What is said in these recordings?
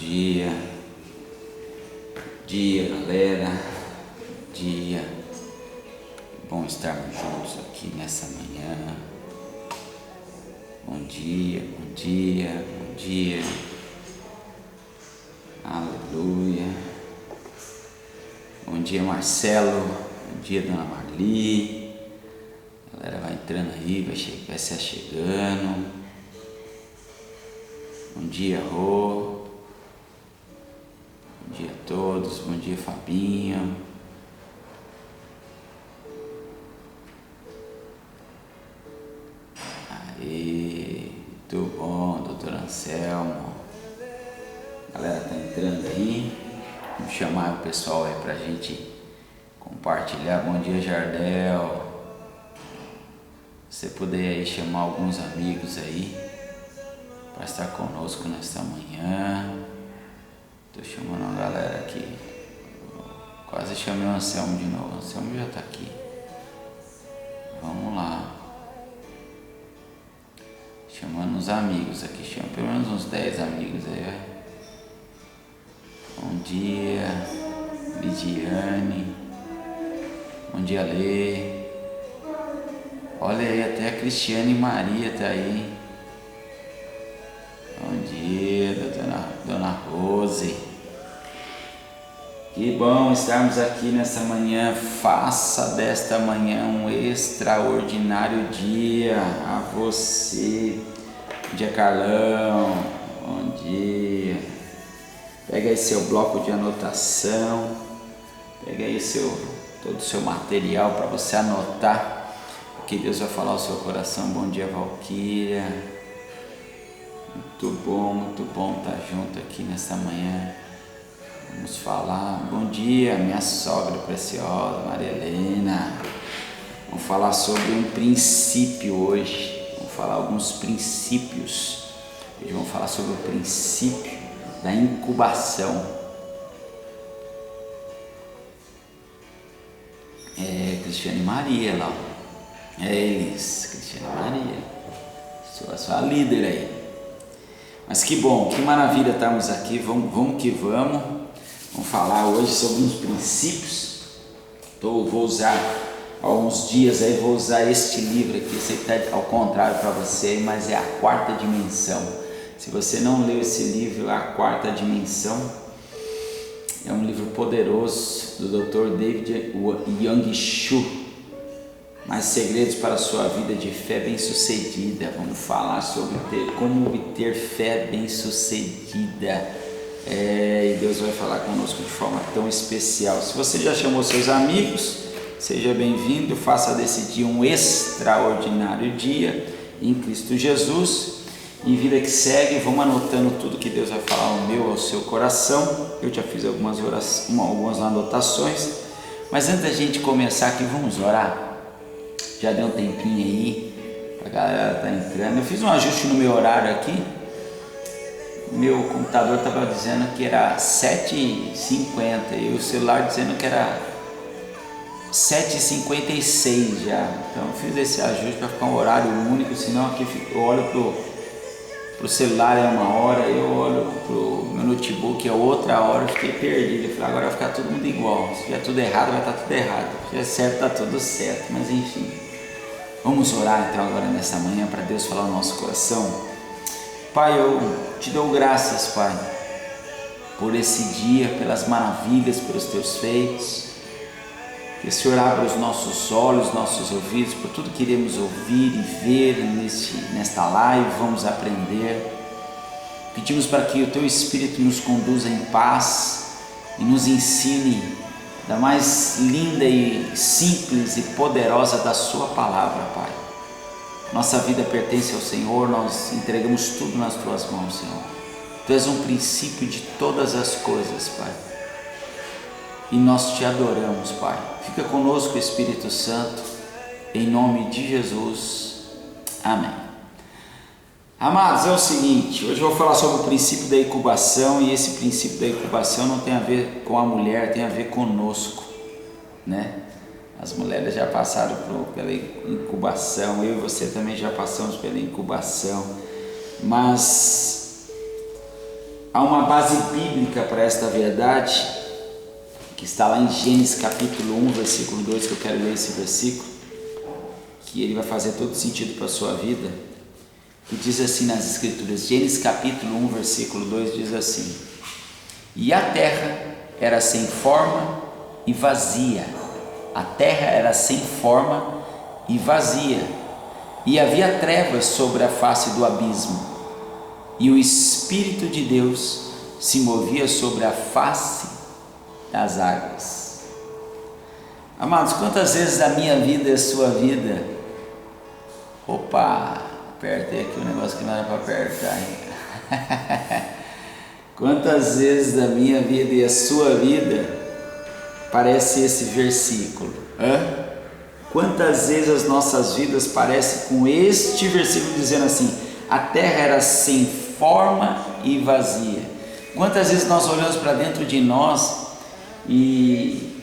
dia, galera, dia, bom estarmos juntos aqui nessa manhã. Bom dia, aleluia. Bom dia, Marcelo, bom dia, Dona Marli. A galera vai entrando aí, vai se achegando. Bom dia, Rô. Bom dia a todos, bom dia, Fabinho. Aí, muito bom, doutor Anselmo. A galera tá entrando aí. Vamos chamar o pessoal aí pra gente compartilhar. Bom dia, Jardel. Se você puder aí chamar alguns amigos aí para estar conosco nesta manhã. Tô chamando a galera aqui. Quase chamei o Anselmo de novo. O Anselmo já tá aqui. Vamos lá. Chamando os amigos aqui. Chama pelo menos uns 10 amigos aí, vai. Bom dia, Lidiane. Bom dia, Lê. Olha aí, até a Cristiane Maria tá aí. Bom dia, dona Rose. Que bom estarmos aqui nessa manhã. Faça desta manhã um extraordinário dia a você. Bom dia, Carlão. Bom dia. Pega aí seu bloco de anotação. Pega aí todo o seu material para você anotar o que Deus vai falar ao seu coração. Bom dia, Valquíria. Muito bom estar junto aqui nessa manhã. Vamos falar. Bom dia, minha sogra preciosa, Maria Helena. Vamos falar sobre um princípio hoje. Vamos falar alguns princípios. Hoje vamos falar sobre o princípio da incubação. Cristiane Maria lá. Elis, Cristiane Maria. Sou a sua líder aí. Mas que bom, que maravilha estarmos aqui. Vamos que vamos. Vamos falar hoje sobre uns princípios. Vou usar alguns dias aí, vou usar este livro aqui. Eu sei que está ao contrário para você, mas é a quarta dimensão. Se você não leu esse livro, A Quarta Dimensão, é um livro poderoso do Dr. David Young Shu. Mais segredos para a sua vida de fé bem-sucedida. Vamos falar sobre como obter fé bem-sucedida. E Deus vai falar conosco de forma tão especial. Se você já chamou seus amigos, seja bem-vindo. Faça desse dia um extraordinário dia em Cristo Jesus. E vida que segue, vamos anotando tudo que Deus vai falar ao meu, ao seu coração. Eu já fiz algumas anotações. Mas antes da gente começar aqui, vamos orar. Já deu um tempinho aí, a galera tá entrando. Eu fiz um ajuste no meu horário aqui. Meu computador estava dizendo que era 7h50 e o celular dizendo que era 7h56 já. Então eu fiz esse ajuste para ficar um horário único, senão aqui eu olho pro celular é uma hora, eu olho pro meu notebook é outra hora, eu fiquei perdido. Eu falei, agora vai ficar todo mundo igual. Se tiver tudo errado, vai estar tudo errado. Se tiver certo, está tudo certo. Mas enfim. Vamos orar então agora nessa manhã para Deus falar no nosso coração. Pai, eu te dou graças, Pai, por esse dia, pelas maravilhas, pelos teus feitos. Que o Senhor abra os nossos olhos, nossos ouvidos, por tudo que iremos ouvir e ver nesta live, vamos aprender. Pedimos para que o teu Espírito nos conduza em paz e nos ensine da mais linda e simples e poderosa da sua palavra, Pai. Nossa vida pertence ao Senhor, nós entregamos tudo nas tuas mãos, Senhor. Tu és um princípio de todas as coisas, Pai. E nós te adoramos, Pai. Fica conosco, Espírito Santo, em nome de Jesus. Amém. Amados, é o seguinte, hoje eu vou falar sobre o princípio da incubação, e esse princípio da incubação não tem a ver com a mulher, tem a ver conosco, né? As mulheres já passaram pela incubação, eu e você também já passamos pela incubação, mas há uma base bíblica para esta verdade, que está lá em Gênesis capítulo 1, versículo 2, que eu quero ler esse versículo, que ele vai fazer todo sentido para a sua vida, que diz assim nas Escrituras. Gênesis capítulo 1, versículo 2 diz assim: e a terra era sem forma e vazia. A terra era sem forma e vazia, e havia trevas sobre a face do abismo, e o Espírito de Deus se movia sobre a face das águas. Amados, quantas vezes a minha vida e a sua vida... Opa, apertei aqui um negócio que não era para apertar, hein? Quantas vezes da minha vida e a sua vida parece esse versículo? Quantas vezes as nossas vidas parecem com este versículo dizendo assim: a terra era sem forma e vazia? Quantas vezes nós olhamos para dentro de nós e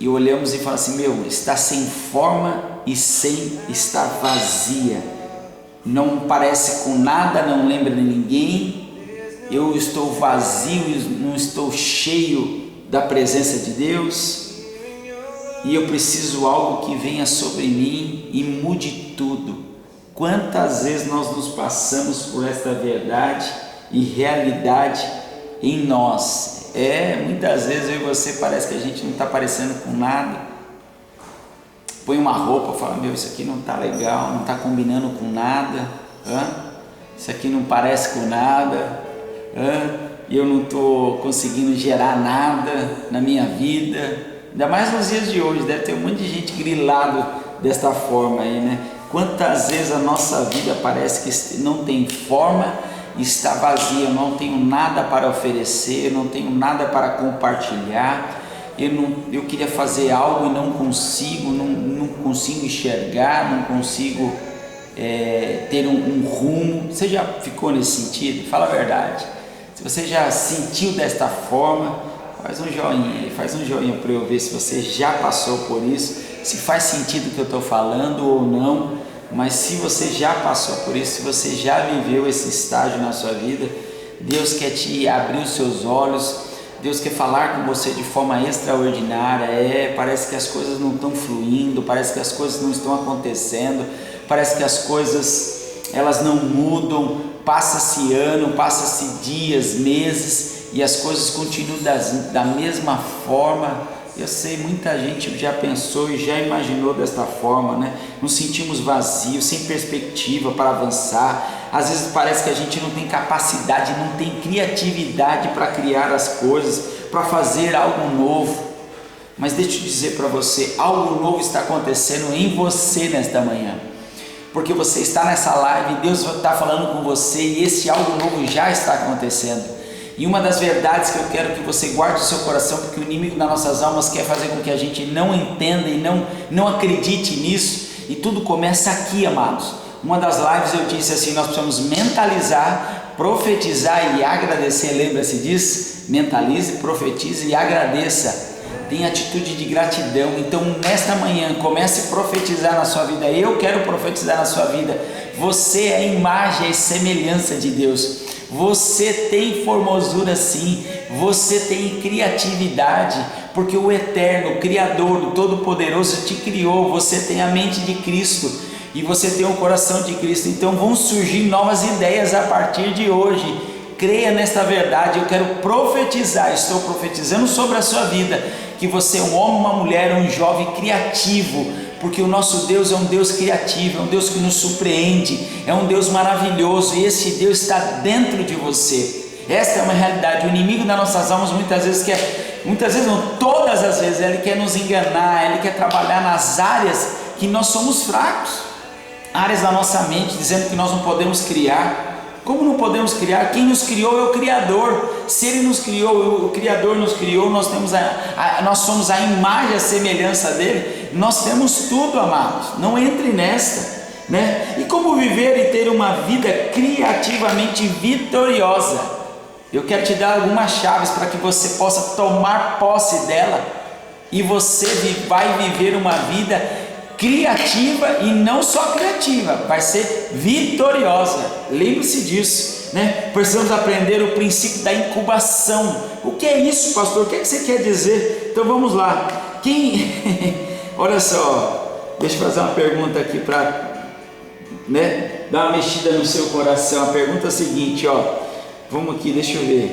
olhamos e falamos assim: meu, está sem forma e está vazia, não parece com nada, não lembra de ninguém, eu estou vazio, não estou cheio da presença de Deus, e eu preciso algo que venha sobre mim e mude tudo. Quantas vezes nós nos passamos por esta verdade e realidade em nós? Muitas vezes eu e você parece que a gente não está parecendo com nada. Põe uma roupa e fala: meu, isso aqui não está legal, não está combinando com nada, isso aqui não parece com nada, e eu não estou conseguindo gerar nada na minha vida. Ainda mais nos dias de hoje, deve ter um monte de gente grilado desta forma aí, né? Quantas vezes a nossa vida parece que não tem forma e está vazia, eu não tenho nada para oferecer, eu não tenho nada para compartilhar, eu queria fazer algo e não consigo, não consigo enxergar, não consigo ter um rumo. Você já ficou nesse sentido? Fala a verdade. Se você já sentiu desta forma, faz um joinha para eu ver se você já passou por isso, se faz sentido o que eu estou falando ou não. Mas se você já passou por isso, se você já viveu esse estágio na sua vida, Deus quer te abrir os seus olhos, Deus quer falar com você de forma extraordinária. Parece que as coisas não estão fluindo, parece que as coisas não estão acontecendo, parece que as coisas elas não mudam, passa-se ano, passa-se dias, meses, e as coisas continuam da mesma forma. Eu sei, muita gente já pensou e já imaginou desta forma, né? Nos sentimos vazios, sem perspectiva para avançar. Às vezes parece que a gente não tem capacidade, não tem criatividade para criar as coisas, para fazer algo novo. Mas deixa eu dizer para você, algo novo está acontecendo em você nesta manhã. Porque você está nessa live, Deus está falando com você e esse algo novo já está acontecendo. E uma das verdades que eu quero que você guarde no seu coração, porque o inimigo das nossas almas quer fazer com que a gente não entenda e não acredite nisso, e tudo começa aqui, amados. Uma das lives eu disse assim: nós precisamos mentalizar, profetizar e agradecer. Lembra-se disso? Mentalize, profetize e agradeça. Tenha atitude de gratidão. Então nesta manhã comece a profetizar na sua vida. Eu quero profetizar na sua vida. Você é a imagem e semelhança de Deus. Você tem formosura sim, você tem criatividade, porque o Eterno, o Criador, o Todo-Poderoso te criou. Você tem a mente de Cristo e você tem o coração de Cristo. Então vão surgir novas ideias a partir de hoje. Creia nesta verdade. Eu quero profetizar, estou profetizando sobre a sua vida, que você é um homem, uma mulher, um jovem criativo, porque o nosso Deus é um Deus criativo, é um Deus que nos surpreende, é um Deus maravilhoso, e esse Deus está dentro de você. Esta é uma realidade. O inimigo das nossas almas muitas vezes não, todas as vezes, ele quer nos enganar, ele quer trabalhar nas áreas que nós somos fracos, áreas da nossa mente, dizendo que nós não podemos criar. Como não podemos criar? Quem nos criou é o Criador. Se Ele nos criou, o Criador nos criou, nós somos a imagem e a semelhança dEle. Nós temos tudo, amados. Não entre nesta, né? E como viver e ter uma vida criativamente vitoriosa? Eu quero te dar algumas chaves para que você possa tomar posse dela, e você vai viver uma vida criativa, e não só criativa, vai ser vitoriosa. Lembre-se disso. né? Precisamos aprender o princípio da incubação. O que é isso, pastor? O que é que você quer dizer? Então vamos lá. Olha só, deixa eu fazer uma pergunta aqui para, né, dar uma mexida no seu coração. A pergunta é a seguinte, ó. Vamos aqui, deixa eu ver.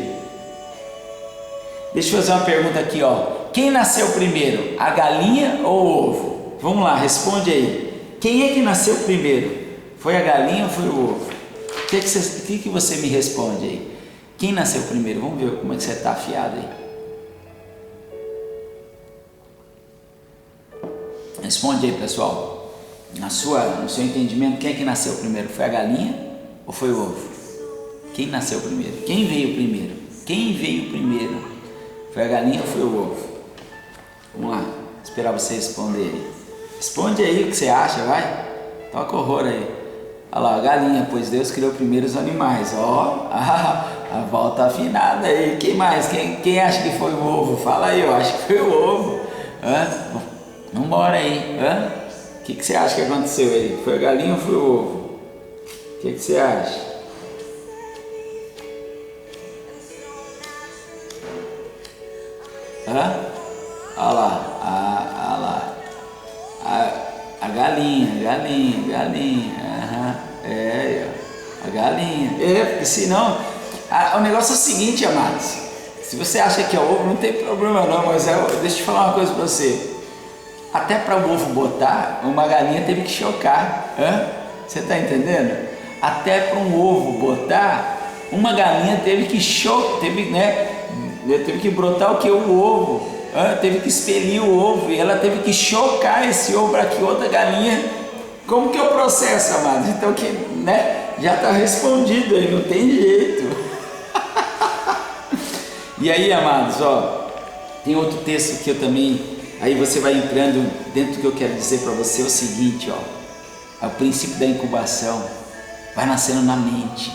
Deixa eu fazer uma pergunta aqui, ó. Quem nasceu primeiro, a galinha ou o ovo? Vamos lá, responde aí. Quem é que nasceu primeiro? Foi a galinha ou foi o ovo? O que você me responde aí? Quem nasceu primeiro? Vamos ver como é que você está afiado aí. Responde aí, pessoal. No seu entendimento, quem é que nasceu primeiro? Foi a galinha ou foi o ovo? Quem nasceu primeiro? Quem veio primeiro? Quem veio primeiro? Foi a galinha ou foi o ovo? Vamos lá, esperar você responder aí. Responde aí o que você acha, vai. Toca horror aí. Olha lá, a galinha, pois Deus criou primeiro os animais. Ó, a volta afinada aí. Quem mais? Quem acha que foi o ovo? Fala aí, eu acho que foi o ovo. Vambora aí. O que você acha que aconteceu aí? Foi a galinha ou foi o ovo? O que você acha? Olha lá, a galinha, a galinha, porque senão, o negócio é o seguinte, amados, se você acha que é ovo, não tem problema não, mas deixa eu te falar uma coisa para você, até para o ovo botar, uma galinha teve que chocar, você está entendendo? Até para um ovo botar, uma galinha teve que chocar, teve que brotar o que? O ovo, teve que expelir o ovo, e ela teve que chocar esse ovo para que outra galinha. Como que é o processo, amados? Então, já está respondido aí, não tem jeito. E aí, amados, tem outro texto que eu também, aí você vai entrando dentro do que eu quero dizer para você, é o seguinte, o princípio da incubação vai nascendo na mente,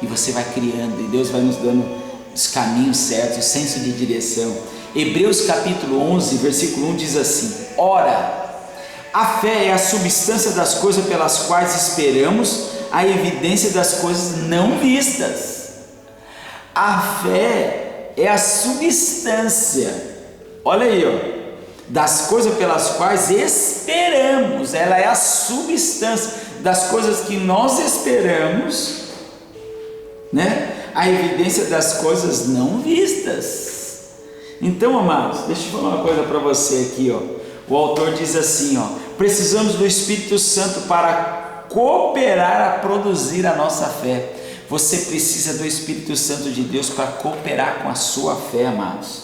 e você vai criando, e Deus vai nos dando os caminhos certos, o senso de direção. Hebreus capítulo 11, versículo 1 diz assim: ora, a fé é a substância das coisas pelas quais esperamos, a evidência das coisas não vistas. A fé é a substância, olha aí, das coisas pelas quais esperamos, ela é a substância das coisas que nós esperamos, né? A evidência das coisas não vistas. Então, amados, deixa eu falar uma coisa para você aqui, o autor diz assim, precisamos do Espírito Santo para cooperar a produzir a nossa fé. Você precisa do Espírito Santo de Deus para cooperar com a sua fé, amados.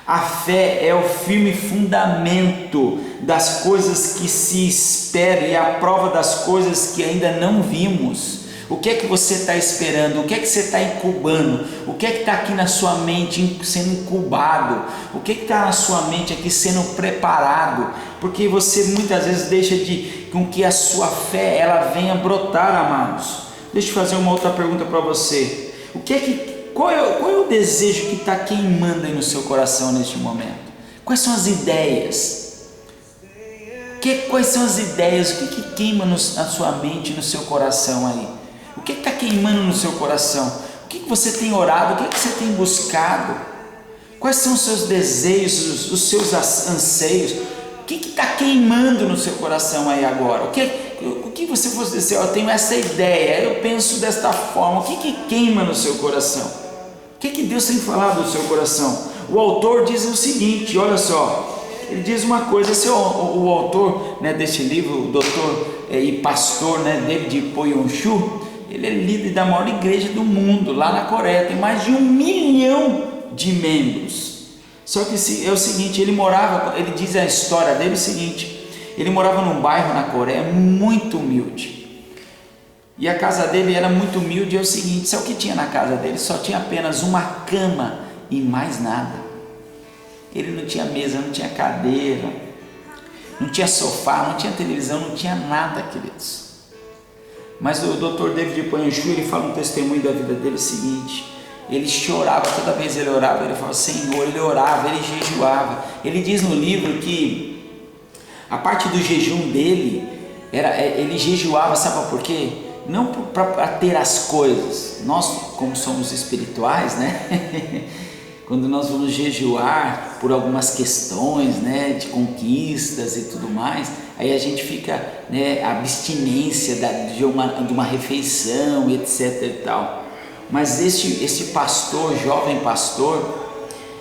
A fé é o firme fundamento das coisas que se esperam e a prova das coisas que ainda não vimos. O que é que você está esperando? O que é que você está incubando? O que é que está aqui na sua mente sendo incubado? O que é que está na sua mente aqui sendo preparado? Porque você muitas vezes deixa com que a sua fé ela venha brotar, amados. Deixa eu fazer uma outra pergunta para você. Qual é o desejo que está queimando aí no seu coração neste momento? Quais são as ideias? Quais são as ideias? O que queima na sua mente, no seu coração aí? O que está queimando no seu coração? O que você tem orado? O que você tem buscado? Quais são os seus desejos, os seus anseios? O que está queimando no seu coração aí agora? O que você fosse dizer, eu tenho essa ideia, eu penso desta forma, o que queima no seu coração? O que Deus tem falado no seu coração? O autor diz o seguinte, olha só, ele diz uma coisa, o autor, né, deste livro, o doutor e pastor, né, David Poyonchu, ele é líder da maior igreja do mundo, lá na Coreia, tem mais de 1 milhão de membros. Só que é o seguinte, ele diz a história dele o seguinte, ele morava num bairro na Coreia muito humilde, e a casa dele era muito humilde, é o seguinte, sabe o que tinha na casa dele? Só tinha apenas uma cama e mais nada. Ele não tinha mesa, não tinha cadeira, não tinha sofá, não tinha televisão, não tinha nada, queridos. Mas o Dr. David Poyonchu, ele fala um testemunho da vida dele o seguinte, ele chorava, toda vez ele orava, ele falava, Senhor, ele orava, ele jejuava. Ele diz no livro que a parte do jejum dele, ele jejuava, sabe por quê? não para ter as coisas. Nós, como somos espirituais, né? Quando nós vamos jejuar por algumas questões, né, de conquistas e tudo mais, aí a gente fica, né, abstinência de uma refeição, etc e tal. Mas este pastor, jovem pastor,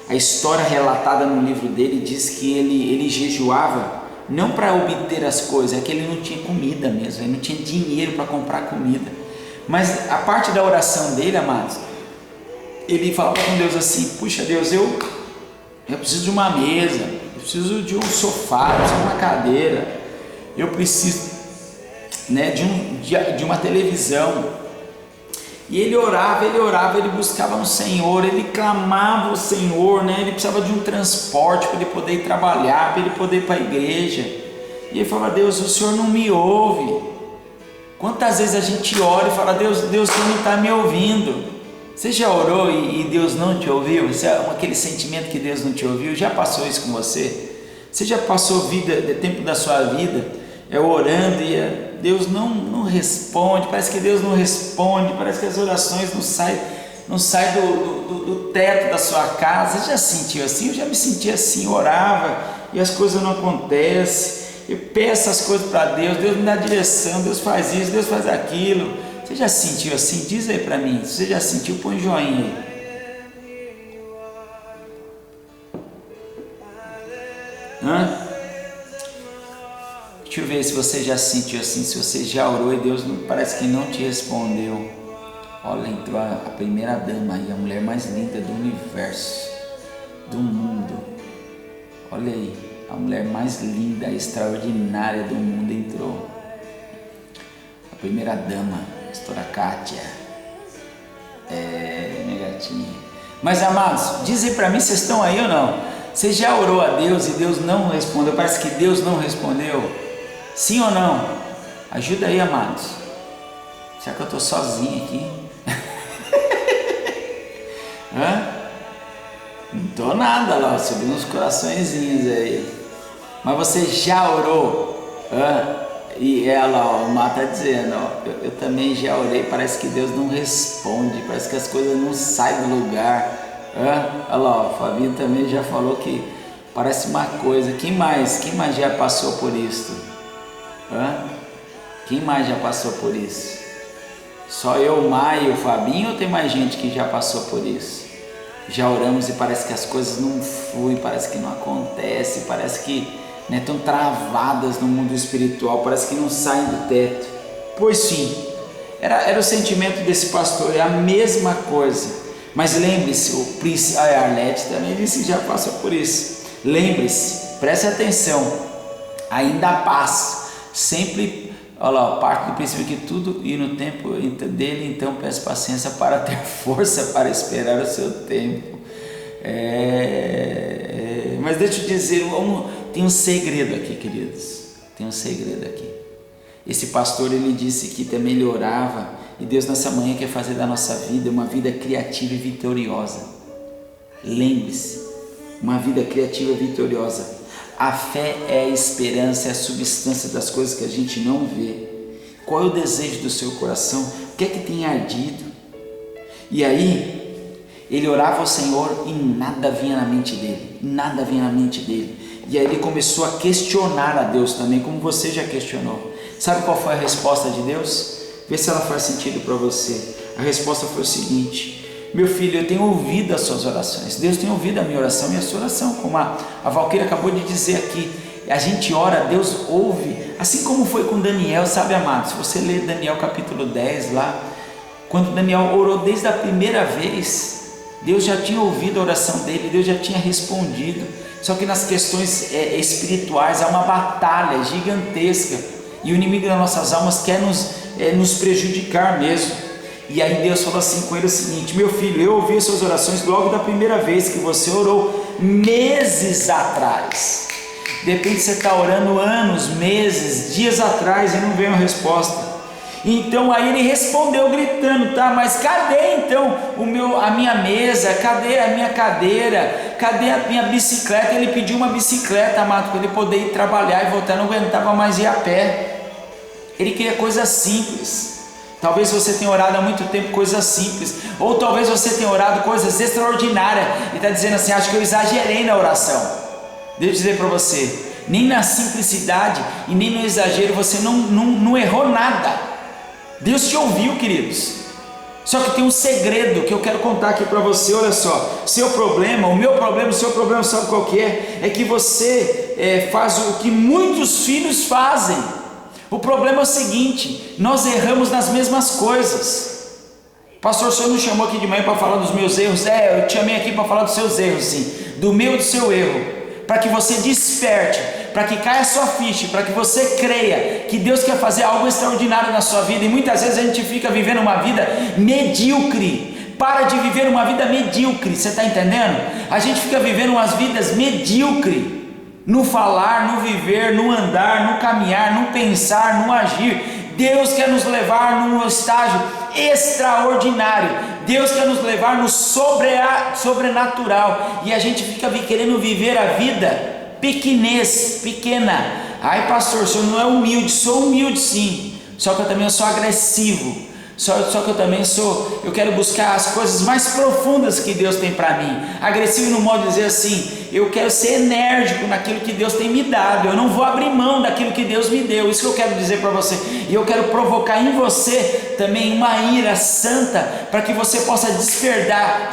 a história relatada no livro dele diz que ele jejuava não para obter as coisas, é que ele não tinha comida mesmo, ele não tinha dinheiro para comprar comida. Mas a parte da oração dele, amados, ele falava com Deus assim: puxa Deus, eu preciso de uma mesa, eu preciso de um sofá, eu preciso de uma cadeira, eu preciso, né, de uma televisão. E ele orava, ele buscava no Senhor, ele clamava ao Senhor, né? Ele precisava de um transporte para ele poder ir trabalhar, para ele poder ir para a igreja. E ele falava: Deus, o Senhor não me ouve. Quantas vezes a gente ora e fala: Deus, Deus não está me ouvindo. Você já orou e Deus não te ouviu? Aquele sentimento que Deus não te ouviu, já passou isso com você? Você já passou tempo da sua vida orando e Deus não responde, parece que Deus não responde, parece que as orações não saem do teto da sua casa? Você já sentiu assim? Eu já me senti assim, orava e as coisas não acontecem, eu peço as coisas para Deus, Deus me dá direção, Deus faz isso, Deus faz aquilo. Você já sentiu assim? Diz aí para mim, se você já sentiu, põe um joinha aí. Deixa eu ver se você já sentiu assim, se você já orou e Deus parece que não te respondeu. Olha, entrou a primeira dama aí, a mulher mais linda do universo, do mundo. Olha aí, a mulher mais linda, extraordinária do mundo entrou. A primeira dama, pastora Kátia. Minha gatinha. Mas amados, dizem para mim, vocês estão aí ou não? Você já orou a Deus e Deus não respondeu? Parece que Deus não respondeu. Sim ou não? Ajuda aí, amados. Será que eu estou sozinho aqui? Não estou nada lá, subi uns coraçõezinhos aí. Mas você já orou? E ela, o Mar está dizendo, eu também já orei, parece que Deus não responde, parece que as coisas não saem do lugar. Olha lá, o Fabinho também já falou que parece uma coisa. Quem mais já passou por isso? Quem mais já passou por isso? Só eu, o Maio e o Fabinho, ou tem mais gente que já passou por isso? Já oramos e parece que as coisas não fluem, parece que não acontece, parece que estão travadas no mundo espiritual, parece que não saem do teto. Pois sim, era o sentimento desse pastor, é a mesma coisa. Mas lembre-se, o príncipe Arlete também disse que já passou por isso. Lembre-se, preste atenção, ainda há paz. Sempre, olha lá, parte do princípio que tudo e no tempo dele, então peço paciência para ter força para esperar o seu tempo. Mas deixa eu dizer, tem um segredo aqui, queridos, tem um segredo aqui. Esse pastor, ele disse que também ele orava, e Deus nessa manhã quer fazer da nossa vida uma vida criativa e vitoriosa. Lembre-se, uma vida criativa e vitoriosa. A fé é a esperança, é a substância das coisas que a gente não vê. Qual é o desejo do seu coração? O que é que tem ardido? E aí, ele orava ao Senhor e nada vinha na mente dele, nada vinha na mente dele. E aí ele começou a questionar a Deus também, como você já questionou. Sabe qual foi a resposta de Deus? Vê se ela faz sentido para você. A resposta foi o seguinte: meu filho, eu tenho ouvido as suas orações. Deus tem ouvido a minha oração e a sua oração, como a Valquíria acabou de dizer aqui. A gente ora, Deus ouve, assim como foi com Daniel, sabe, amado? Se você ler Daniel capítulo 10 lá, quando Daniel orou desde a primeira vez, Deus já tinha ouvido a oração dele, Deus já tinha respondido. Só que nas questões espirituais há uma batalha gigantesca e o inimigo das nossas almas quer nos prejudicar mesmo. E aí Deus falou assim com ele o seguinte: meu filho, eu ouvi as suas orações logo da primeira vez que você orou, meses atrás. De repente você está orando anos, meses, dias atrás e não veio uma resposta. Então aí ele respondeu gritando: tá, mas cadê então a minha mesa, cadê a minha cadeira, cadê a minha bicicleta? Ele pediu uma bicicleta, amado, para ele poder ir trabalhar e voltar, não aguentava mais ir a pé. Ele queria coisa simples. Talvez você tenha orado há muito tempo coisas simples, ou talvez você tenha orado coisas extraordinárias e está dizendo assim: acho que eu exagerei na oração. Deixa eu dizer para você, nem na simplicidade e nem no exagero você não errou nada. Deus te ouviu, queridos. Só que tem um segredo que eu quero contar aqui para você. Olha só, seu problema, o meu problema, o seu problema, sabe qual que é? É que você faz o que muitos filhos fazem. O problema é o seguinte: nós erramos nas mesmas coisas. Pastor, o senhor não chamou aqui de manhã para falar dos meus erros? Eu te chamei aqui para falar dos seus erros, sim, do meu e do seu erro, para que você desperte, para que caia a sua ficha, para que você creia que Deus quer fazer algo extraordinário na sua vida. E muitas vezes a gente fica vivendo uma vida medíocre. Para de viver uma vida medíocre, você está entendendo? A gente fica vivendo umas vidas medíocres, no falar, no viver, no andar, no caminhar, no pensar, no agir. Deus quer nos levar num estágio extraordinário. Deus quer nos levar no sobrenatural, e a gente fica querendo viver a vida pequena. Ai, pastor, o senhor não é humilde? Sou humilde sim, só que eu também sou agressivo. Só que eu quero buscar as coisas mais profundas que Deus tem para mim. Agressivo no modo de dizer assim: eu quero ser enérgico naquilo que Deus tem me dado, eu não vou abrir mão daquilo que Deus me deu. Isso que eu quero dizer para você. E eu quero provocar em você também uma ira santa, para que você possa despertar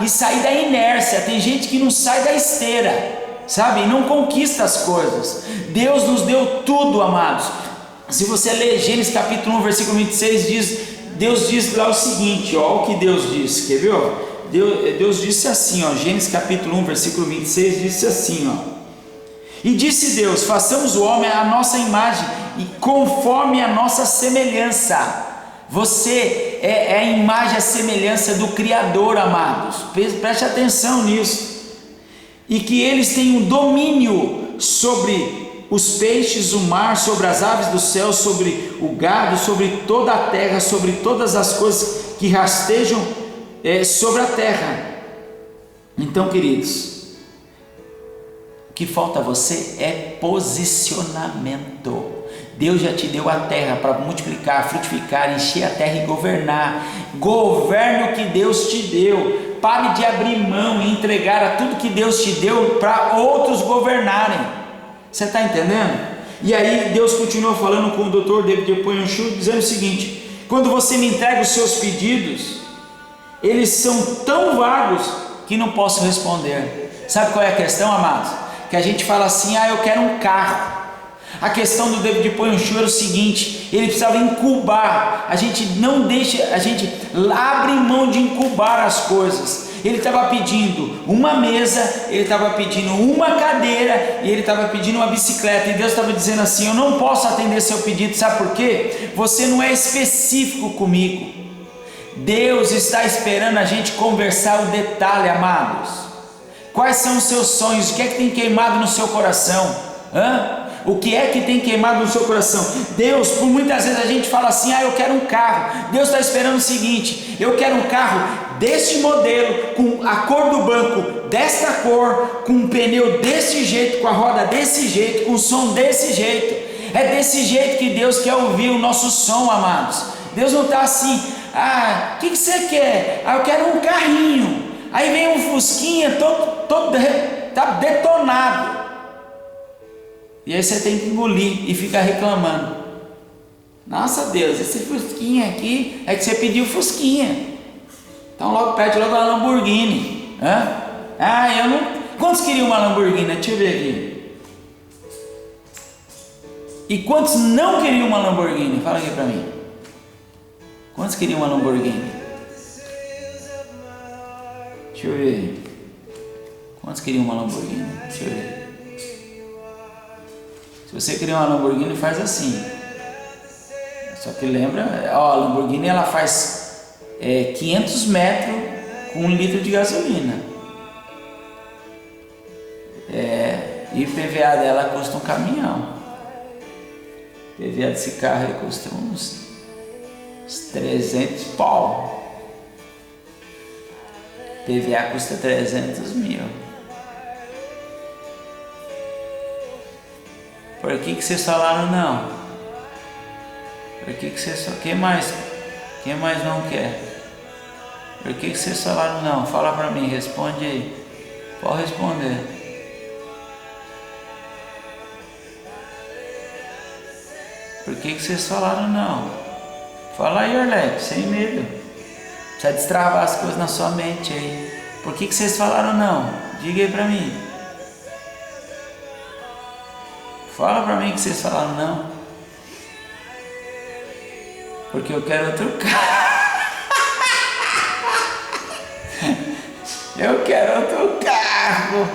e sair da inércia. Tem gente que não sai da esteira, sabe? E não conquista as coisas. Deus nos deu tudo, amados. Se você ler Gênesis capítulo 1, versículo 26, Deus diz lá o seguinte, ó, o que Deus disse, quer ver? Ó? Deus disse assim, ó, Gênesis capítulo 1, versículo 26, disse assim, ó: e disse Deus: façamos o homem à nossa imagem e conforme a nossa semelhança. Você é a imagem e a semelhança do Criador, amados, preste atenção nisso. E que eles tenham domínio sobre os peixes, o mar, sobre as aves do céu, sobre o gado, sobre toda a terra, sobre todas as coisas que rastejam sobre a terra. Então, queridos, o que falta a você é posicionamento. Deus já te deu a terra para multiplicar, frutificar, encher a terra e governar. Governe o que Deus te deu. Pare de abrir mão e entregar a tudo que Deus te deu para outros governarem. Você está entendendo? E aí Deus continuou falando com o Dr. David Poinshu, dizendo o seguinte: quando você me entrega os seus pedidos, eles são tão vagos que não posso responder. Sabe qual é a questão, amados? Que a gente fala assim: eu quero um carro. A questão do David Poinshu era o seguinte: ele precisava incubar. A gente não deixa, a gente abre mão de incubar as coisas. Ele estava pedindo uma mesa, ele estava pedindo uma cadeira e ele estava pedindo uma bicicleta, e Deus estava dizendo assim: eu não posso atender seu pedido. Sabe por quê? Você não é específico comigo. Deus está esperando a gente conversar o detalhe, amados. Quais são os seus sonhos? O que é que tem queimado no seu coração? O que é que tem queimado no seu coração? Deus, por muitas vezes a gente fala assim: eu quero um carro. Deus está esperando o seguinte: eu quero um carro deste modelo, com a cor do banco desta cor, com um pneu desse jeito, com a roda desse jeito, com o som desse jeito. É desse jeito que Deus quer ouvir o nosso som, amados. Deus não está assim: o que você quer? Eu quero um carrinho. Aí vem um fusquinha todo tá detonado, e aí você tem que engolir e ficar reclamando: nossa Deus, esse fusquinha aqui, é que você pediu fusquinha, então logo pede logo uma Lamborghini. Eu não. Quantos queriam uma Lamborghini? Deixa eu ver aqui. E quantos não queriam uma Lamborghini? Fala aqui para mim. Quantos queriam uma Lamborghini? Deixa eu ver. Quantos queriam uma Lamborghini? Deixa eu ver. Se você queria uma Lamborghini, faz assim. Só que lembra, a Lamborghini ela faz 500 metros com 1 litro de gasolina. E o PVA dela custa um caminhão. O PVA desse carro aí custa uns 300 pau. PVA custa 300 mil. Por que vocês falaram não? Por que você só... Quem mais não quer? Por que vocês falaram não? Fala pra mim, responde aí. Pode responder. Por que vocês falaram não? Fala aí, Arlete, sem medo. Precisa destravar as coisas na sua mente aí. Por que vocês falaram não? Diga aí pra mim. Fala pra mim que vocês falaram não. Porque eu quero outro carro. Eu quero outro carro.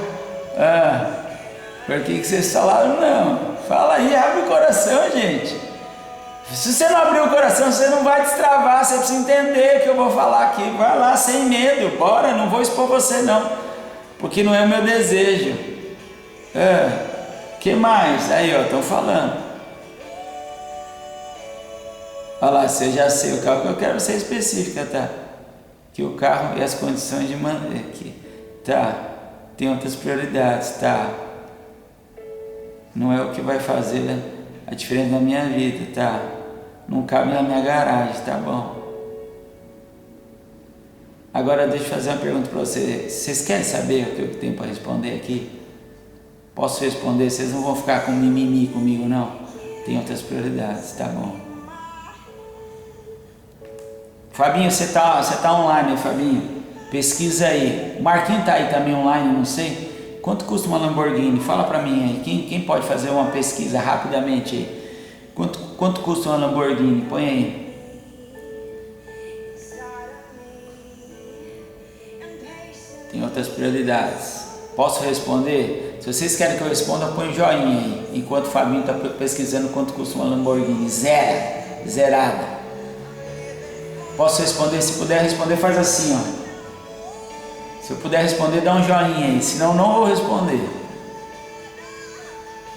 Por que vocês falaram não? Fala aí, abre o coração, gente. Se você não abrir o coração, você não vai destravar. Você precisa entender o que eu vou falar aqui. Vai lá, sem medo. Bora, não vou expor você não. Porque não é o meu desejo. Que mais? Aí, ó, estão falando. Olha lá, se eu já sei o carro que eu quero ser específica, tá? Que o carro e as condições de manter aqui, tá? Tem outras prioridades, tá? Não é o que vai fazer, né, a diferença na minha vida, tá? Não cabe na minha garagem, tá bom? Agora deixa eu fazer uma pergunta para vocês. Vocês querem saber o que eu tenho para responder aqui? Posso responder? Vocês não vão ficar com mimimi comigo, não? Tem outras prioridades, tá bom? Fabinho, você tá online, né, Fabinho? Pesquisa aí. O Marquinho tá aí também online, não sei. Quanto custa uma Lamborghini? Fala pra mim aí. Quem pode fazer uma pesquisa rapidamente aí? Quanto custa uma Lamborghini? Põe aí. Tem outras prioridades. Posso responder? Se vocês querem que eu responda, põe joinha aí. Enquanto o Fabinho tá pesquisando quanto custa uma Lamborghini. Zerada. Posso responder? Se puder responder, faz assim, ó. Se eu puder responder, dá um joinha aí. Senão, não vou responder.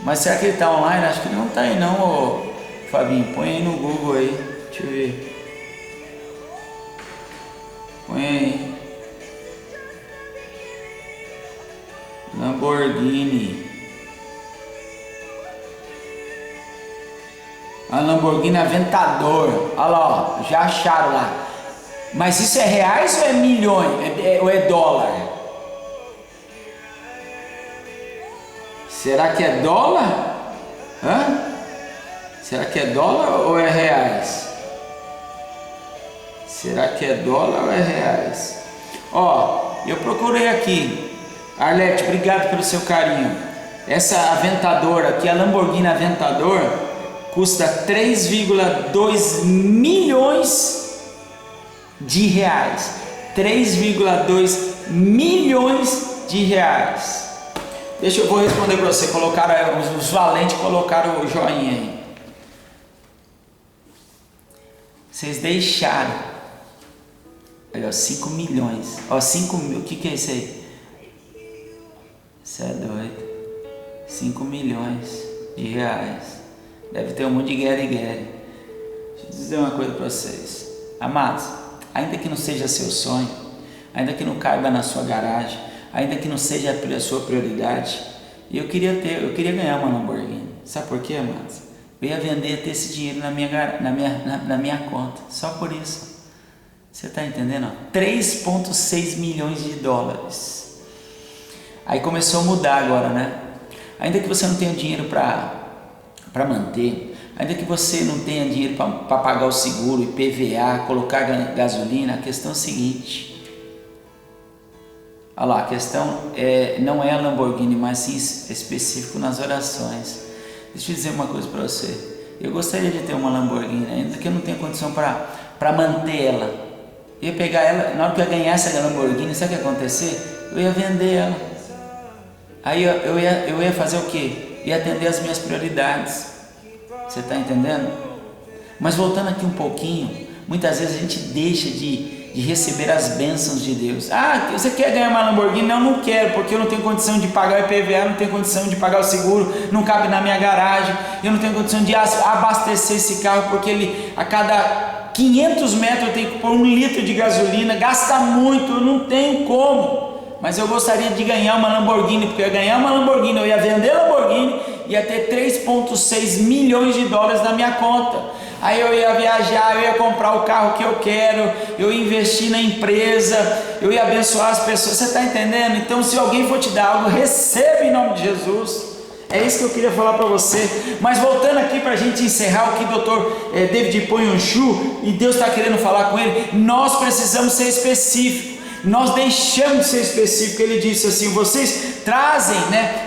Mas será que ele está online? Acho que ele não está aí, não, ô Fabinho. Põe aí no Google aí. Deixa eu ver. Põe aí. Lamborghini. A Lamborghini Aventador. Olha lá, ó, já acharam lá. Mas isso é reais ou é milhões? Ou é dólar? Será que é dólar? Será que é dólar ou é reais? Será que é dólar ou é reais? Ó, eu procurei aqui. Arlete, obrigado pelo seu carinho. Essa Aventador aqui, a Lamborghini Aventador, custa 3,2 milhões de reais. 3,2 milhões de reais. Deixa eu vou responder para você. Colocaram os valentes, colocaram o joinha aí. Vocês deixaram. Olha, 5 milhões. Ó, 5 mil. O que é isso aí? Isso é doido. 5 milhões de reais. Deve ter um monte de guerre. Deixa eu dizer uma coisa para vocês. Amados, ainda que não seja seu sonho, ainda que não caiba na sua garagem, ainda que não seja a sua prioridade, eu queria ganhar uma Lamborghini. Sabe por quê, amados? Eu ia vender, ter esse dinheiro na minha conta. Só por isso. Você está entendendo? 3,6 milhões de dólares. Aí começou a mudar agora, né? Ainda que você não tenha dinheiro para manter, ainda que você não tenha dinheiro para pagar o seguro, IPVA, colocar gasolina, a questão é a seguinte. Olha lá, a questão não é a Lamborghini, mas sim específico nas orações. Deixa eu dizer uma coisa para você. Eu gostaria de ter uma Lamborghini, ainda que eu não tenha condição para manter ela. Eu ia pegar ela, na hora que eu ganhasse a Lamborghini, sabe o que ia acontecer? Eu ia vender ela. Aí eu ia fazer o quê? Ia atender as minhas prioridades. Você está entendendo? Mas voltando aqui um pouquinho, muitas vezes a gente deixa de receber as bênçãos de Deus. Ah, você quer ganhar uma Lamborghini? Não quero, porque eu não tenho condição de pagar o IPVA, não tenho condição de pagar o seguro, não cabe na minha garagem, eu não tenho condição de abastecer esse carro, porque ele a cada 500 metros eu tenho que pôr 1 litro de gasolina, gasta muito, eu não tenho como. Mas eu gostaria de ganhar uma Lamborghini, porque eu ia ganhar uma Lamborghini, eu ia vender a Lamborghini, ia ter 3,6 milhões de dólares na minha conta. aí eu ia viajar, eu ia comprar o carro que eu quero, eu ia investir na empresa, eu ia abençoar as pessoas. Você está entendendo? Então, se alguém for te dar algo, receba em nome de Jesus. É isso que eu queria falar para você. Mas voltando aqui para a gente encerrar o que o Dr. David Ponhonchu, e Deus está querendo falar com ele, nós precisamos ser específicos. Nós deixamos de ser específicos. Ele disse assim: vocês trazem, né?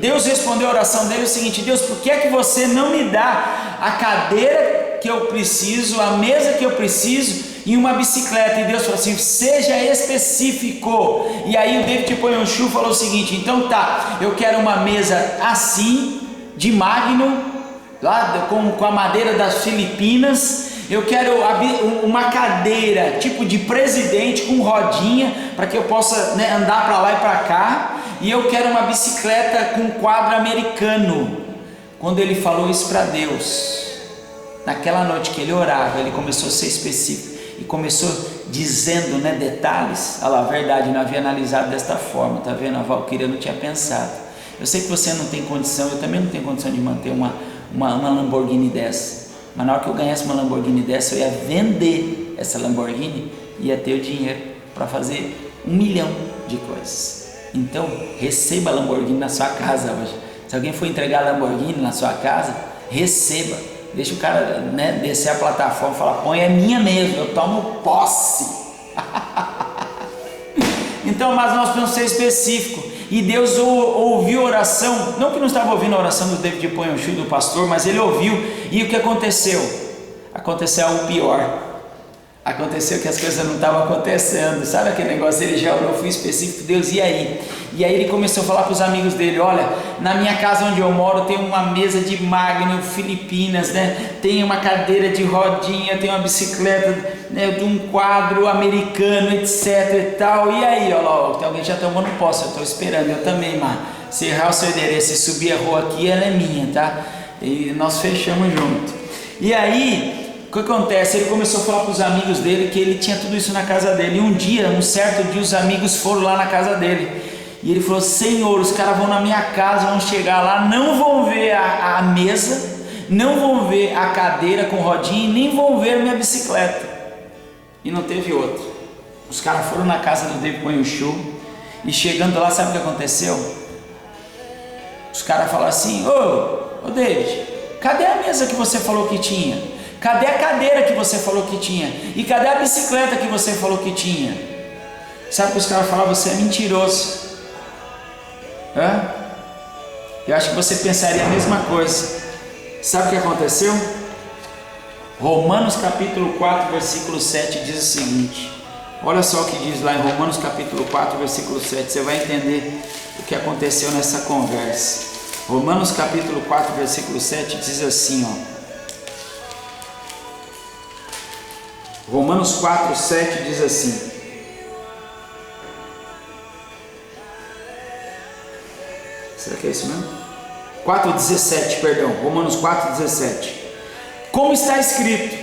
Deus respondeu a oração dele o seguinte: Deus, por que é que você não me dá a cadeira que eu preciso, a mesa que eu preciso e uma bicicleta? E Deus falou assim: seja específico. E aí o David Ponhonchu falou o seguinte: então tá, eu quero uma mesa assim, de Magno, lá com a madeira das Filipinas. Eu quero uma cadeira tipo de presidente com rodinha, para que eu possa, né, andar para lá e para cá. E eu quero uma bicicleta com quadro americano. Quando ele falou isso para Deus, naquela noite que ele orava, ele começou a ser específico e começou dizendo, né, detalhes. Olha lá, a verdade, não havia analisado desta forma. Tá vendo? A Valquíria não tinha pensado. Eu sei que você não tem condição, eu também não tenho condição de manter uma Lamborghini dessa. Mas na hora que eu ganhasse uma Lamborghini dessa, eu ia vender essa Lamborghini e ia ter o dinheiro para fazer 1 milhão de coisas. Então, receba a Lamborghini na sua casa hoje. Se alguém for entregar a Lamborghini na sua casa, receba. Deixa o cara, né, descer a plataforma e falar: põe, é minha mesmo, eu tomo posse. Então, mas nós precisamos ser específicos. E Deus ouviu a oração, não que não estava ouvindo a oração do David Ponhonchu, do pastor, mas ele ouviu. E o que aconteceu? Aconteceu algo pior. Aconteceu que as coisas não estavam acontecendo. Sabe aquele negócio? Ele já orou, fui específico, Deus, e aí? E aí ele começou a falar para os amigos dele: olha, na minha casa onde eu moro tem uma mesa de Magno, Filipinas, né? Tem uma cadeira de rodinha, tem uma bicicleta, né, de um quadro americano, etc e tal. E aí, olha lá, tem alguém já tomando posse, eu estou esperando, eu também, mas se errar o seu endereço e subir a rua aqui, ela é minha, tá? E nós fechamos junto. E aí, o que acontece? Ele começou a falar para os amigos dele que ele tinha tudo isso na casa dele. E um certo dia, os amigos foram lá na casa dele. E ele falou: Senhor, os caras vão na minha casa, vão chegar lá, não vão ver a mesa, não vão ver a cadeira com rodinha, nem vão ver a minha bicicleta. E não teve outro. Os caras foram na casa do David Ponhonchu. E chegando lá, sabe o que aconteceu? Os caras falaram assim: ô David, cadê a mesa que você falou que tinha? Cadê a cadeira que você falou que tinha? E cadê a bicicleta que você falou que tinha? Sabe o que os caras falavam? Você é mentiroso. Hã? Eu acho que você pensaria a mesma coisa. Sabe o que aconteceu? Romanos capítulo 4, versículo 7 diz o seguinte. Olha só o que diz lá em Romanos capítulo 4, versículo 7. Você vai entender o que aconteceu nessa conversa. Romanos capítulo 4, versículo 7 diz assim, ó. Romanos 4, 7 diz assim: será que é isso mesmo? 4,17, perdão, Romanos 4,17. Como está escrito: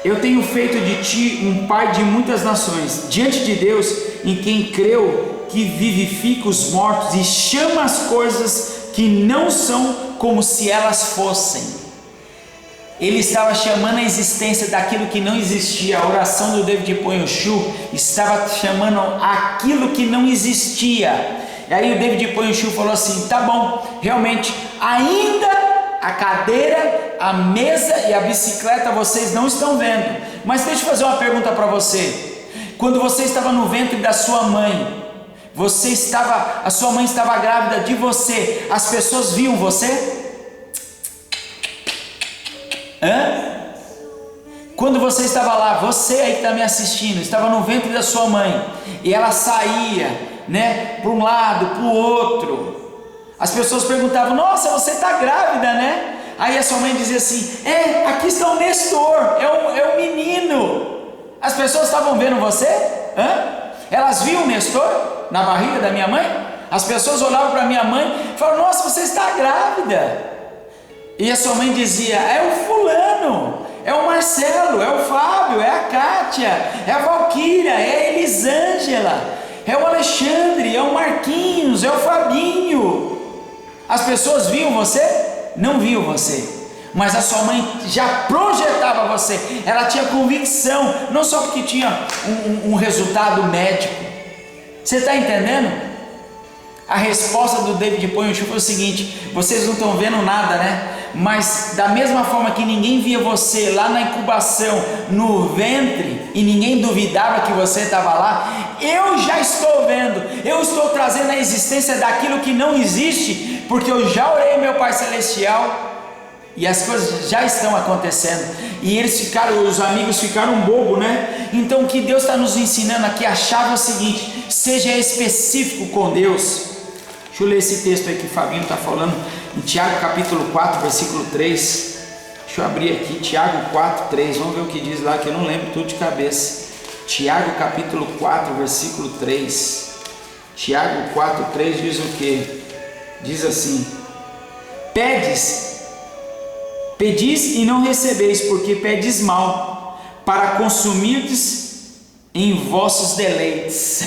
eu tenho feito de ti um pai de muitas nações, diante de Deus, em quem creu, que vivifica os mortos e chama as coisas que não são como se elas fossem. Ele estava chamando a existência daquilo que não existia. A oração do David Ponhonchu estava chamando aquilo que não existia. E aí o David Ponhonchu falou assim: tá bom, realmente, ainda a cadeira, a mesa e a bicicleta vocês não estão vendo. Mas deixa eu fazer uma pergunta para você. Quando você estava no ventre da sua mãe, a sua mãe estava grávida de você, as pessoas viam você? Hã? Quando você estava lá, você aí que está me assistindo, estava no ventre da sua mãe, e ela saía, né, para um lado, para o outro, as pessoas perguntavam: nossa, você está grávida, né? Aí a sua mãe dizia assim: aqui está o Nestor, é um menino. As pessoas estavam vendo você? Elas viam o Nestor na barriga da minha mãe? As pessoas olhavam para minha mãe e falavam: nossa, você está grávida. E a sua mãe dizia: é o fulano, é o Marcelo, é o Fábio, é a Kátia, é a Valquíria, é a Elisângela, é o Alexandre, é o Marquinhos, é o Fabinho. As pessoas viam você? Não viam você. mas a sua mãe já projetava você, ela tinha convicção, não só porque tinha um resultado médico. Você está entendendo? A resposta do David Pointu foi o seguinte: vocês não estão vendo nada, né? Mas da mesma forma que ninguém via você lá na incubação, no ventre, e ninguém duvidava que você estava lá, eu já estou vendo, eu estou trazendo a existência daquilo que não existe, porque eu já orei ao meu Pai Celestial, e as coisas já estão acontecendo. E eles ficaram, os amigos ficaram bobo, né? Então o que Deus está nos ensinando aqui, a chave é o seguinte: seja específico com Deus. Deixa eu ler esse texto aí que o Fabinho está falando, em Tiago capítulo 4, versículo 3. Deixa eu abrir aqui, Tiago 4, 3, vamos ver o que diz lá, que eu não lembro tudo de cabeça. Tiago capítulo 4, versículo 3. Tiago 4, 3 diz o que? Diz assim: pedis e não recebeis, porque pedes mal, para consumirdes em vossos deleites.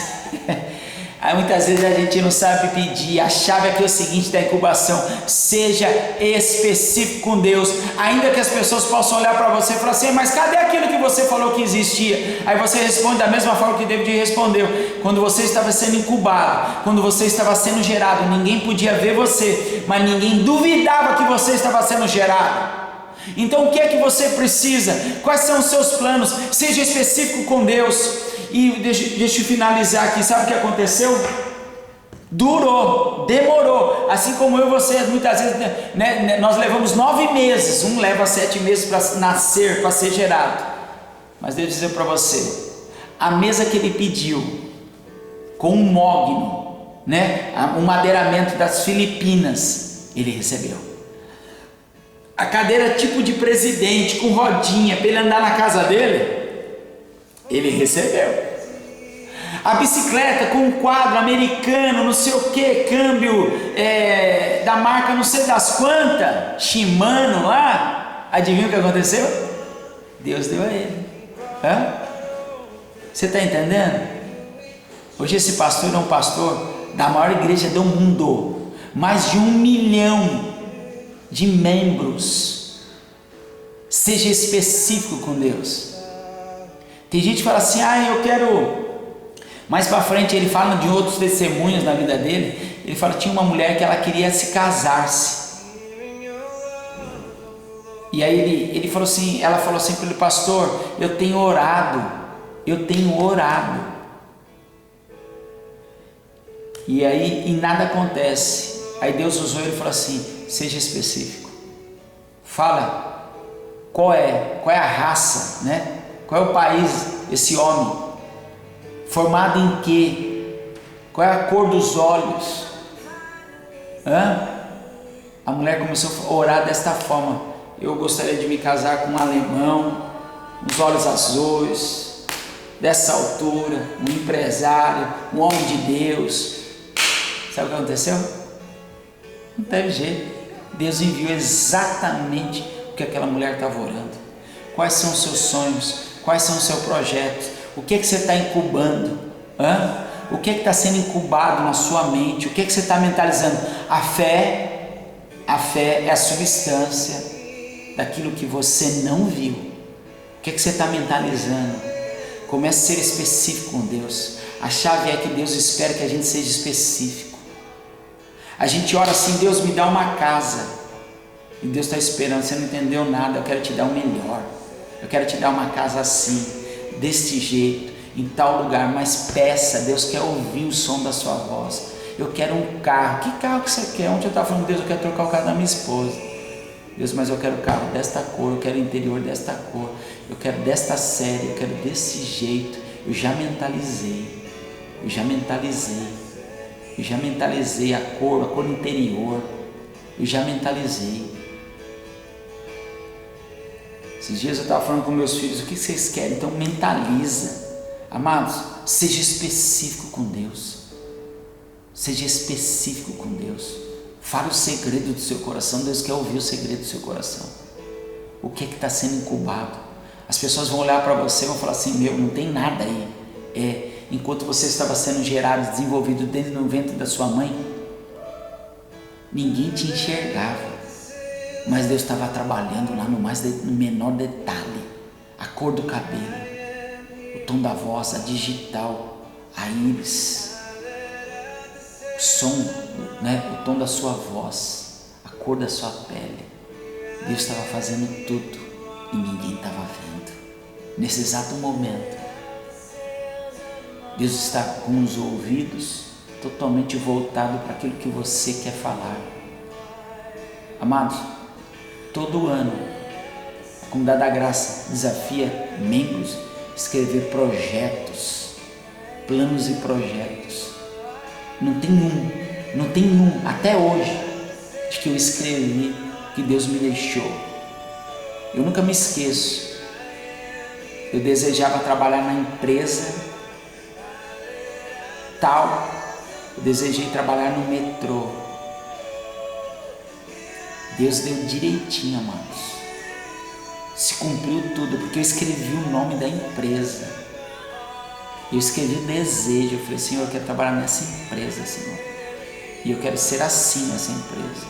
Aí muitas vezes a gente não sabe pedir. A chave aqui é o seguinte da incubação: seja específico com Deus. Ainda que as pessoas possam olhar para você e falar assim: mas cadê aquilo que você falou que existia? Aí você responde da mesma forma que David respondeu: quando você estava sendo incubado, quando você estava sendo gerado, ninguém podia ver você, mas ninguém duvidava que você estava sendo gerado. Então o que é que você precisa? Quais são os seus planos? Seja específico com Deus. E deixa eu finalizar aqui. Sabe o que aconteceu? Demorou, assim como eu e você, muitas vezes, né, nós levamos 9 meses, um leva 7 meses para nascer, para ser gerado. Mas devo dizer para você, a mesa que ele pediu, com um mogno, né, um madeiramento das Filipinas, ele recebeu. A cadeira tipo de presidente, com rodinha, para ele andar na casa dele, ele recebeu. A bicicleta com um quadro americano, não sei o que, câmbio da marca não sei das quantas, Shimano lá, adivinha o que aconteceu? Deus deu a ele. Você está entendendo? Hoje esse pastor é um pastor da maior igreja do mundo, mais de 1 milhão de membros. Seja específico com Deus. Tem gente que fala assim: eu quero. Mais para frente ele fala de outros testemunhos na vida dele. Ele fala que tinha uma mulher que ela queria se casar-se. E aí ele falou assim, ela falou assim para ele: pastor, eu tenho orado. E aí nada acontece. Aí Deus usou ele e falou assim: seja específico. Fala qual é a raça, né? Qual é o país desse homem? Formado em quê? Qual é a cor dos olhos? A mulher começou a orar desta forma: eu gostaria de me casar com um alemão, os olhos azuis, dessa altura, um empresário, um homem de Deus. Sabe o que aconteceu? Não teve jeito. Deus enviou exatamente o que aquela mulher estava orando. Quais são os seus sonhos? Quais são os seus projetos? O que é que você está incubando? O que é que está sendo incubado na sua mente? O que é que você está mentalizando? A fé é a substância daquilo que você não viu. O que é que você está mentalizando? Comece a ser específico com Deus. A chave é que Deus espera que a gente seja específico. A gente ora assim: Deus, me dá uma casa. E Deus está esperando. Você não entendeu nada. Eu quero te dar o melhor. Eu quero te dar uma casa assim, deste jeito, em tal lugar. Mas peça, Deus quer ouvir o som da sua voz. Eu quero um carro. Que carro que você quer? Ontem eu estava falando: Deus, eu quero trocar o carro da minha esposa. Deus, mas eu quero o carro desta cor, eu quero o interior desta cor, eu quero desta série, eu quero desse jeito. Eu já mentalizei a cor interior. Eu já mentalizei. Esses dias eu estava falando com meus filhos: o que vocês querem? Então mentaliza. Amados, seja específico com Deus. Seja específico com Deus. Fale o segredo do seu coração. Deus quer ouvir o segredo do seu coração. O que é que está sendo incubado? As pessoas vão olhar para você e vão falar assim: não tem nada aí. Enquanto você estava sendo gerado, desenvolvido dentro do ventre da sua mãe, ninguém te enxergava. Mas Deus estava trabalhando lá no menor detalhe. A cor do cabelo, o tom da voz, a digital, a íris, o som, o tom da sua voz, a cor da sua pele. Deus estava fazendo tudo e ninguém estava vendo. Nesse exato momento, Deus está com os ouvidos totalmente voltados para aquilo que você quer falar. Amados, todo ano, a Comunidade da Graça desafia membros a escrever projetos, planos e projetos. Não tem um, até hoje, de que eu escrevi, que Deus me deixou. Eu nunca me esqueço. Eu desejava trabalhar na empresa tal, eu desejei trabalhar no metrô. Deus deu direitinho, amados. Se cumpriu tudo, porque eu escrevi o nome da empresa. Eu escrevi o desejo. Eu falei, Senhor, eu quero trabalhar nessa empresa, Senhor. E eu quero ser assim nessa empresa.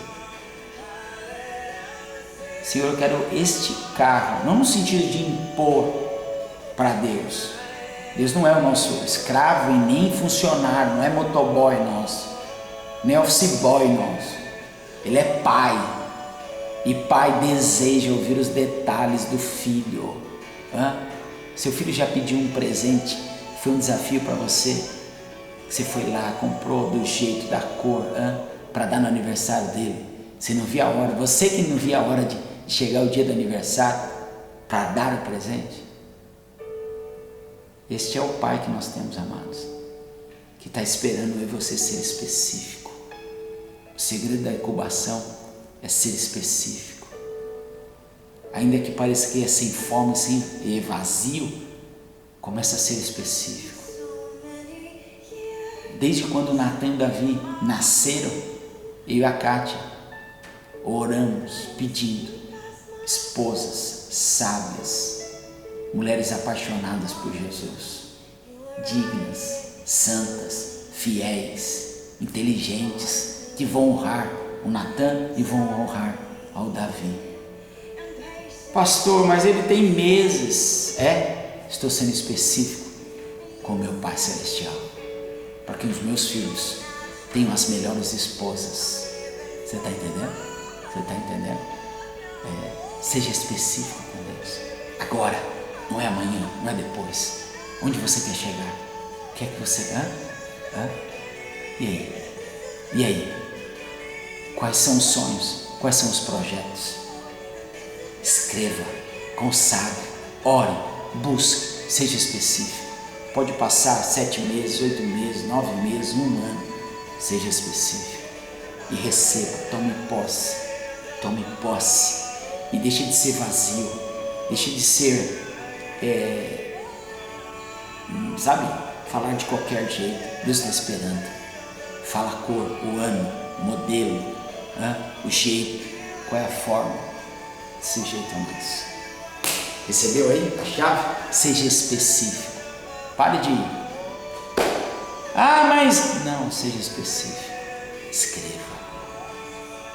Senhor, eu quero este carro, não no sentido de impor para Deus. Deus não é o nosso escravo e nem funcionário, não é motoboy nosso, nem office boy nosso. Ele é pai. E pai deseja ouvir os detalhes do filho. Seu filho já pediu um presente, foi um desafio para você. Você foi lá, comprou do jeito, da cor, para dar no aniversário dele. Você não via a hora, você que não via a hora de chegar o dia do aniversário para dar o presente. Este é o pai que nós temos, amados, que está esperando eu e você ser específico. O segredo da incubação é ser específico. Ainda que pareça que é sem forma, é vazio, começa a ser específico. Desde quando Natan e Davi nasceram, eu e a Kátia oramos pedindo esposas sábias, mulheres apaixonadas por Jesus, dignas, santas, fiéis, inteligentes, que vão honrar o Natan e vão honrar ao Davi. Pastor, mas ele tem meses. Estou sendo específico com meu Pai Celestial, para que os meus filhos tenham as melhores esposas. Você está entendendo? Você está entendendo? Seja específico com Deus. Agora, não é amanhã, não é depois. Onde você quer chegar? O que é que você... E aí? E aí? Quais são os sonhos? Quais são os projetos? Escreva, consagre, ore, busque, seja específico. Pode passar 7 meses, 8 meses, 9 meses, 1 ano. Seja específico e receba, tome posse e deixe de ser vazio, deixe de ser, falar de qualquer jeito. Deus está esperando. Fala a cor, o ano, o modelo, o jeito, qual é a forma, desse jeito, amados. Recebeu aí a chave? Seja específico. Pare de ir. Mas não, seja específico. Escreva,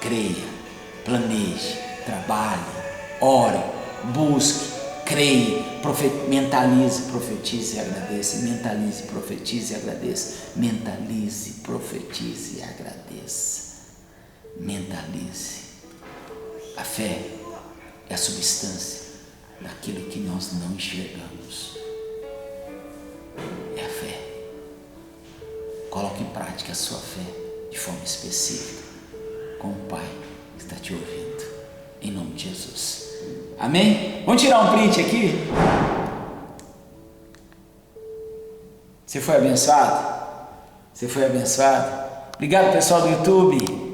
creia, planeje, trabalhe, ore, busque, creia, mentalize, profetize e agradeça. Mentalize, profetize e agradeça. Mentalize, profetize e agradeça. Mentalize. A fé é a substância daquilo que nós não enxergamos. É a fé. Coloque em prática a sua fé de forma específica com o Pai que está te ouvindo, em nome de Jesus. Amém? Vamos tirar um print aqui? Você foi abençoado? Você foi abençoado? Obrigado, pessoal do YouTube.